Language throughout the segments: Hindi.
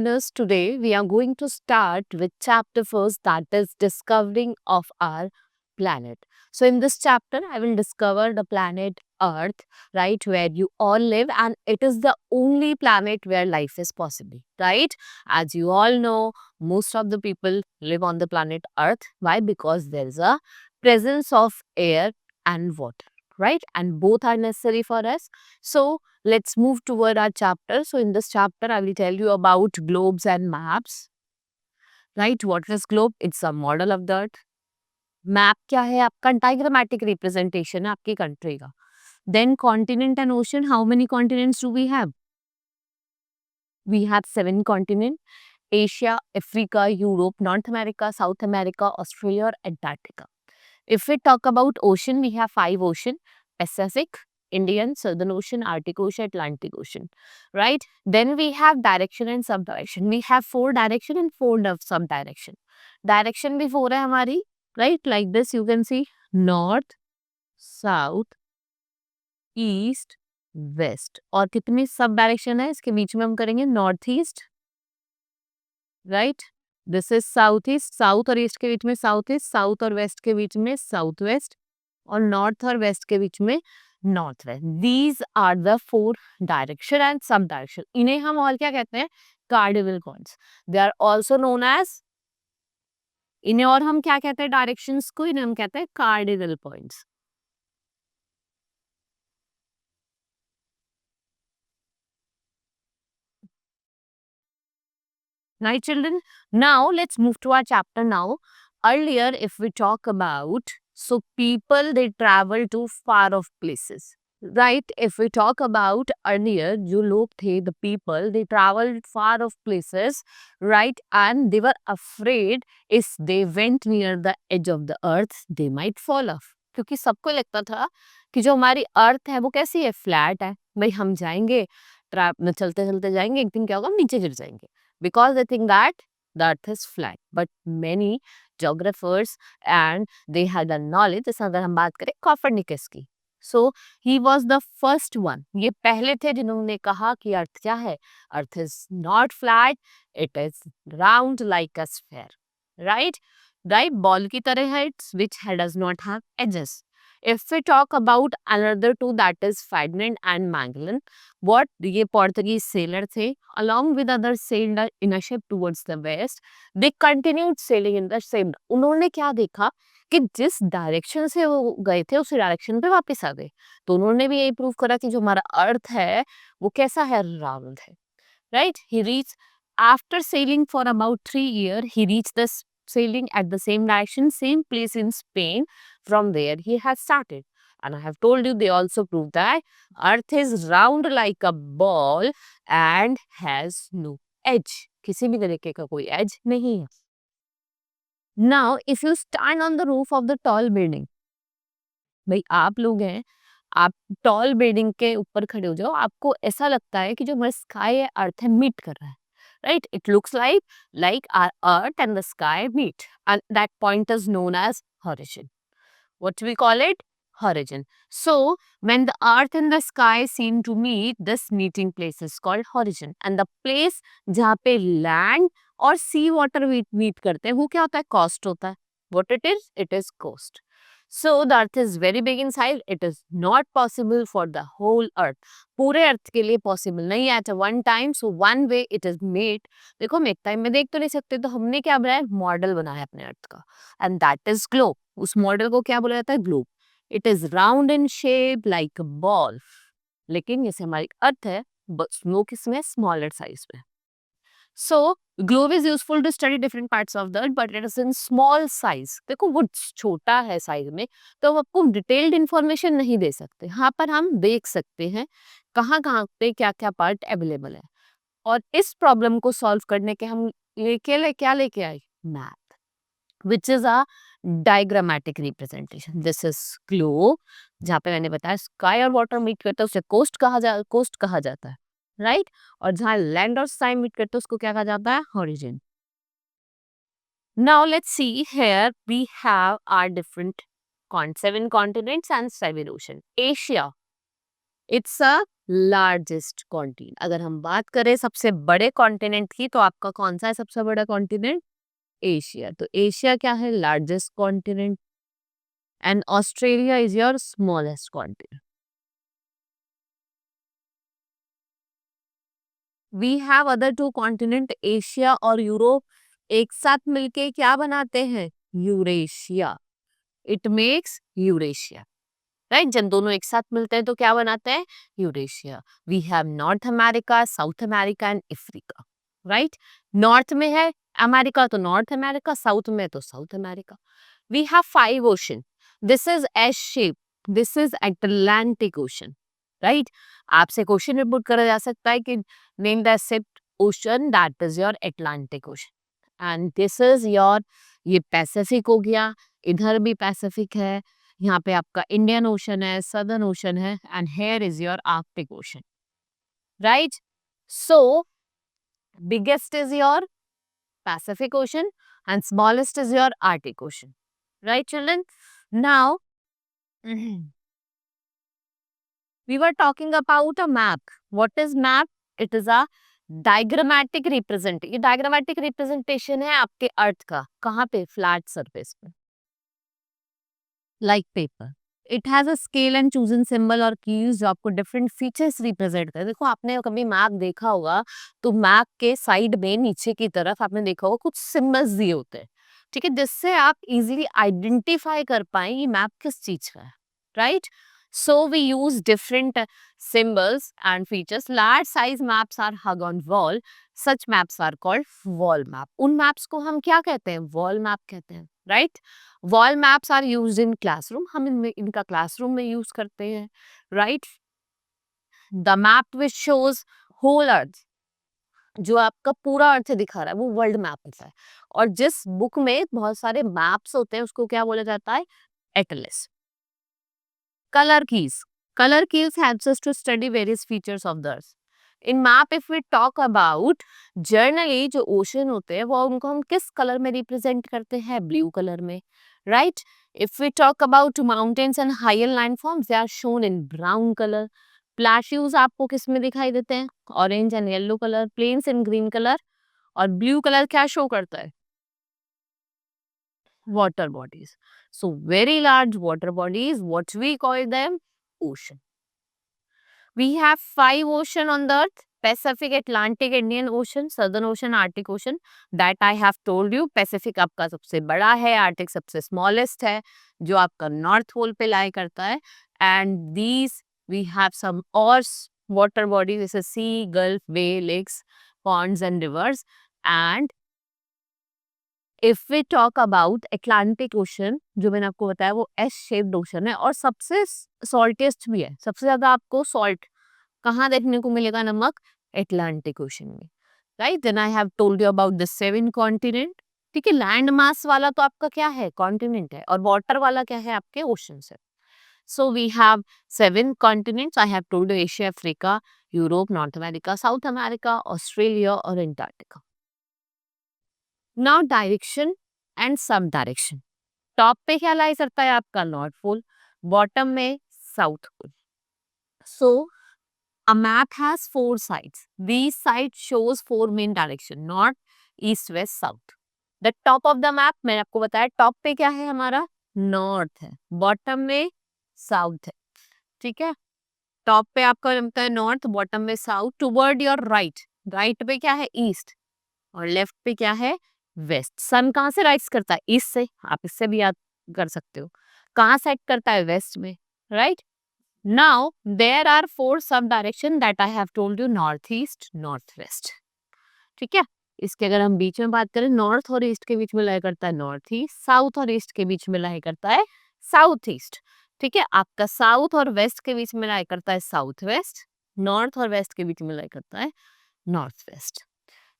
learners, today we are going to start with chapter first, that is discovering of our planet. So in this chapter I will discover the planet Earth, right, where you all live, and it is the only planet where life is possible, right? As you all know, most of the people live on the planet Earth. Why? Because there is a presence of air and water, right? And both are necessary for us. So let's move toward our chapter. So in this chapter, I will tell you about globes and maps. Right? What is globe? It's a model of the earth. Map क्या है? आपका diagrammatic representation है आपकी country का. Then continent and ocean. How many continents do we have? We have 7 continents: Asia, Africa, Europe, North America, South America, Australia, or Antarctica. If we talk about ocean, we have 5 ocean: Pacific, Indian, Southern Ocean, Arctic Ocean, Atlantic Ocean, right? Then we have direction and subdirection. We have 4 direction and 4 subdirection. Direction भी 4 है हमारी, right? Like this you can see north, south, east, west. और कितनी सब डायरेक्शन है इसके बीच में हम करेंगे north east, right? This is south east, south और ईस्ट के बीच में साउथ ईस्ट, साउथ और वेस्ट के बीच में साउथ वेस्ट, और नॉर्थ और वेस्ट के बीच में north west. These are the 4 direction and sub direction. इन्हें हम और क्या कहते हैं? Cardinal points. They are also known as, इन्हें और हम क्या कहते हैं? डायरेक्शंस को इन्हें हम कहते हैं cardinal points. Right, children? Now, let's move to our chapter now. Earlier, if we talk about, so people, they travel to far off places. Right? If we talk about earlier, जो लोग थे, the people, they traveled far off places, right? And they were afraid if they went near the edge of the earth, they might fall off. क्योंकि सबको लगता था कि जो हमारी अर्थ है वो कैसी है? फ्लैट है. भाई हम जाएंगे, चलते चलते जाएंगे, एक दिन क्या होगा? हम नीचे गिर जाएंगे. Because they think that the earth is flat. But many geographers and they had a knowledge. जैसे अगर हम बात करें Copernicus की, so he was the first one. ये पहले थे जिन्होंने कहा कि अर्थ क्या है? Earth is not flat, it is round like a sphere, right? Right, ball की तरह है, which does not have edges. If we talk about another two, that is Ferdinand and Magellan, what ये Portuguese sailor थे, along with other sailed in a ship towards the west, they continued sailing in the same. उन्होंने क्या देखा कि जिस डायरेक्शन से वो गए थे उसी डायरेक्शन पे वापस आ गए. तो उन्होंने भी यही प्रूव करा कि जो हमारा अर्थ है वो कैसा है? राउंड है, right? He reached, after sailing for about 3 years, he reached the sailing at the same direction, same place in Spain. From there he has started. And I have told you, they also proved that earth is round like a ball and has no edge. किसी भी तरीके का कोई edge नहीं है. Now, if you stand on the roof of the tall building, भाई आप लोग हैं, आप टॉल बिल्डिंग के ऊपर खड़े हो जाओ, आपको ऐसा लगता है कि जो हमारा स्काई है, अर्थ है, मीट कर रहा है. Right? It looks like our earth and the sky meet, and that point is known as horizon. What do we call it? Horizon. So, when the earth and the sky seem to meet, this meeting place is called horizon. And the place जहाँ पे land और sea water meet करते हैं, वो क्या होता है? Coast होता है. What it is? It is coast. So, the earth is very big in size. It is not possible for the whole earth. पूरे अर्थ के लिए possible नहीं है at one time. So, one way it is made. देखो हम एक टाइम में देख तो नहीं सकते, तो हमने क्या बनाया? मॉडल बनाया अपने अर्थ का, and that is globe. उस मॉडल को क्या बोला जाता है? Globe. It is round in shape like a ball. लेकिन जैसे हमारी अर्थ है, वो किसमें? स्मॉलर साइज में. So globe is useful to study different parts of the earth, but it is in small size. देखो वो छोटा है साइज में, तो हम आपको डिटेल्ड इंफॉर्मेशन नहीं दे सकते. यहाँ पर हम देख सकते हैं कहाँ कहाँ पे क्या क्या पार्ट अवेलेबल है. और इस प्रॉब्लम को सॉल्व करने के हम क्या लेके आए? Map, which is a diagrammatic representation. This is globe, जहाँ पे मैंने बताया स्काई और वाटर मीट करता है उसे कोस्ट कहा जाता है, राइट? और जहाँ लैंड और स्काई मीट करते हैं उसको क्या कहा जाता है? Horizon. Now let's see, here we have our different 7 continents and 7 oceans. Asia, it's a largest continent. अगर हम बात करें सबसे बड़े कॉन्टिनेंट की, तो आपका कौन सा है सबसे बड़ा कॉन्टिनेंट? एशिया। तो एशिया क्या है? Largest continent. And Australia is your smallest continent. We have other two continent, Asia और यूरोप, एक साथ मिलके क्या बनाते हैं? Eurasia. It makes Eurasia, right. जब दोनों एक साथ मिलते हैं तो क्या बनाते हैं? Eurasia. We have North America, South America and Africa, right. North में है अमेरिका तो नॉर्थ अमेरिका, साउथ में तो South America. We have 5 ocean, this is S shape, this is Atlantic Ocean, right. आपसे क्वेश्चन भी पुट करा जा सकता है कि name the shaped ocean that is your Atlantic Ocean, and this is your, ये पैसिफिक हो गया, इधर भी पैसिफिक है, यहाँ पे आपका इंडियन ओशन है, सदर्न ओशन है, and here is your Arctic ocean, right. So biggest is your Pacific ocean and smallest is your Arctic Ocean. Right, children? Now, we were talking about a map. What is map? It is a diagrammatic representation. ये diagrammatic representation है आपके अर्थ का, कहाँ पे? फ्लैट सरफेस पे, like paper. It has a scale and chosen symbol और कीज जो आपको डिफरेंट फीचर्स रिप्रेजेंट करते हैं। देखो, आपने कभी मैप देखा होगा तो मैप के साइड में नीचे की तरफ आपने देखा होगा कुछ सिम्बल्स दिए होते हैं, ठीक है, जिससे आप इजीली आइडेंटिफाई कर पाए ये मैप किस चीज का है, right. So we use different symbols and features. Large size maps are hung on wall. Such maps are called wall map. उन maps को हम क्या कहते हैं? Wall map कहते हैं, right? Wall maps are used in classroom. हम इनका classroom में use करते हैं, right? The map which shows whole earth, जो आपका पूरा अर्थ दिखा रहा है, वो वर्ल्ड मैप होता है। और जिस बुक में बहुत सारे मैप्स होते हैं उसको क्या बोला जाता है? Atlas. Color keys. Color keys helps us to study various features of the earth. In map, if we talk about, generally जो ocean होते हैं वो उनको हम किस कलर में रिप्रेजेंट करते हैं? ब्लू कलर में, right? If we talk about mountains and higher landforms, they are shown in brown color. Plateaus आपको किस में दिखाई देते हैं? Orange and yellow color. Plains in green color. और blue color क्या शो करता है? Water bodies. So very large water bodies, what we call them? Ocean. We have 5 ocean on the earth: Pacific, Atlantic, Indian Ocean, Southern Ocean, Arctic Ocean. That I have told you. Pacific आपका सबसे बड़ा है, Arctic सबसे smallest है, जो आपका North Pole पे lie करता है. And these we have some water bodies, जैसे sea, gulf, bay, lakes, ponds and rivers. And if we talk about Atlantic ocean, जो मैंने आपको बताया वो एस शेप्ड ओशन है और सबसे सॉल्टेस्ट भी है। सबसे ज्यादा आपको सॉल्ट कहाँ देखने को मिलेगा? नमक, अटलांटिक ओशन में, right. Then I have told you about the 7 continent, ठीक है। लैंड मास वाला तो आपका क्या है? कॉन्टिनेंट है, और वाटर वाला क्या है? आपके ओशन है। So we have 7 continents. I have told you Asia, Africa, Europe, North America, South America, Australia और Antarctica. Now direction and sub direction. Top पे क्या लाई करता है? आपका नॉर्थ पोल, बॉटम में south pole. So a map has 4 sides. These sides shows 4 main direction: north, east, west, south. The top of the map, मैंने आपको बताया टॉप पे क्या है हमारा? नॉर्थ है, बॉटम में साउथ है, ठीक है। टॉप पे आपका बनता है नॉर्थ, बॉटम में south. Toward your right, right पे क्या है? ईस्ट, और लेफ्ट पे क्या है? वेस्ट। सन कहाँ से राइज करता है? ईस्ट से। आप इससे भी याद कर सकते हो। कहाँ सेट करता है? वेस्ट में, right. Now there are 4 sub direction that I have told you: north east, north west, ठीक है। इसके अगर हम बीच में बात करें, नॉर्थ और ईस्ट के बीच में लाई करता है नॉर्थ ईस्ट, साउथ और ईस्ट के बीच में लाई करता है साउथ ईस्ट, ठीक है। आपका साउथ और वेस्ट के बीच में लाई करता है साउथ वेस्ट, नॉर्थ और वेस्ट के बीच में लाई करता है north west,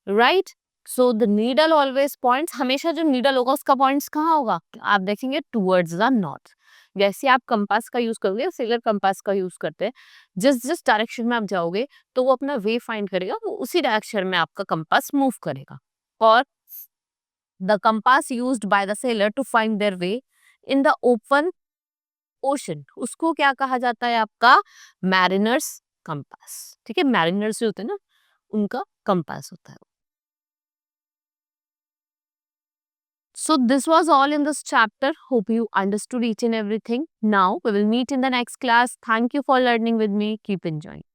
right. So the needle always points, हमेशा जो नीडल होगा उसका पॉइंट्स कहाँ होगा? आप देखेंगे टुवर्ड्स द नॉर्थ। जैसे आप कंपास का यूज करोगे, सिलर कंपास का यूज करते हैं, जिस जिस डायरेक्शन में आप जाओगे तो वो अपना वे फाइंड करेगा, वो उसी डायरेक्शन में आपका कंपास मूव करेगा। और the compass used by the sailor to find their way in the open ocean, उसको क्या कहा जाता है? आपका मैरिनर्स कंपास। ठीक है, मैरिनर्स जो होते हैं ना, उनका कंपास होता है। So this was all in this chapter. Hope you understood each and everything. Now we will meet in the next class. Thank you for learning with me. Keep enjoying.